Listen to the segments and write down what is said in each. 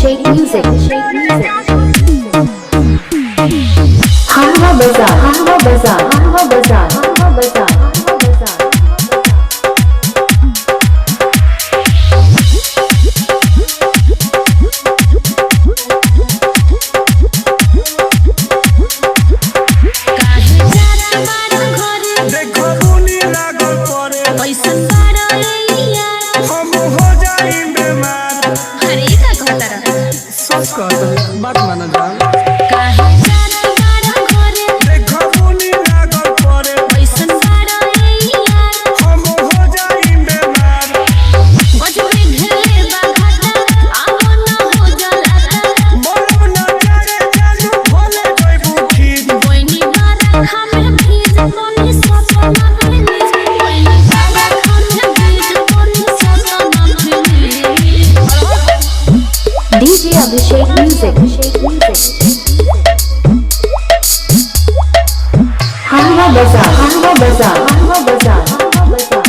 Abhishek Music. Hanwa Bazaar, Hanwa Bazaar, Hanwa Bazaar, Hanwa Bazaar. बात माना जान DJ Abhishek Music. Hanwa Bazaar, Hanwa Bazaar, Hanwa Bazaar, Hanwa Bazaar.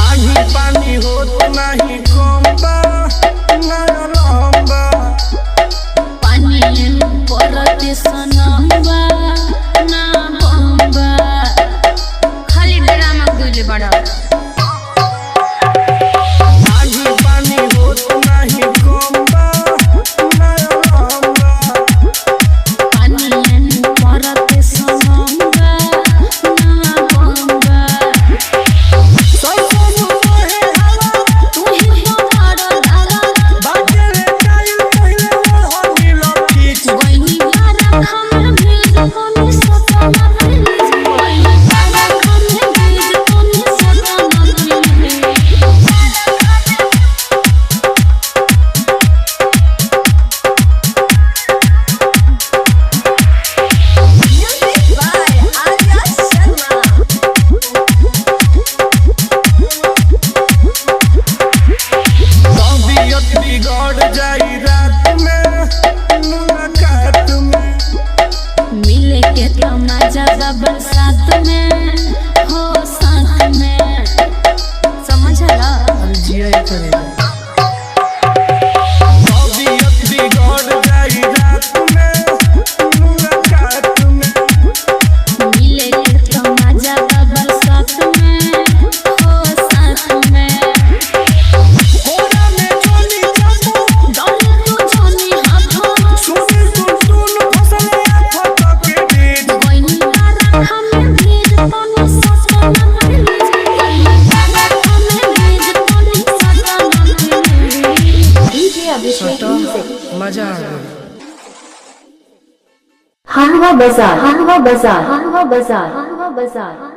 आही पानी होत नहीं कोंबा ना लंबा पानी परत सनंबा ना बंबा खाली ड्रामा गुले बड़ा बरसात में हो साथ में समझ ला जिया करे मजा आ गया। Hanwa Bazaar, Hanwa Bazaar, Hanwa Bazaar, Hanwa Bazaar.